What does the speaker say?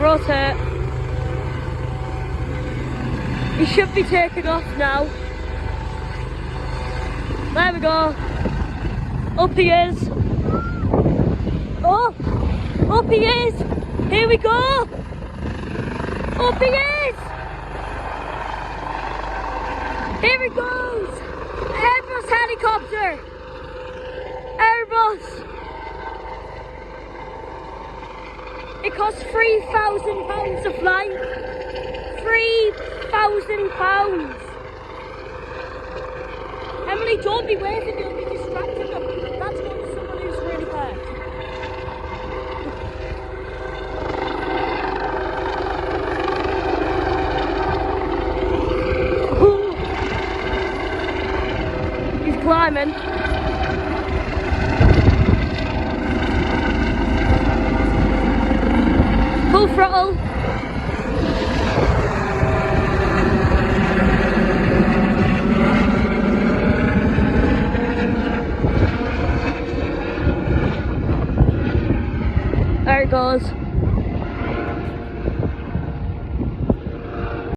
rotate. He should be taking off now. There we go. Up he is. Oh, up he is. Here we go. Up he is. Here he goes. Airbus helicopter. Airbus. It costs £3,000 to fly. £3,000. Emily, don't be waving, you'll be distracting them. That's going to someone who's really hurt. He's climbing. Full throttle. There it goes.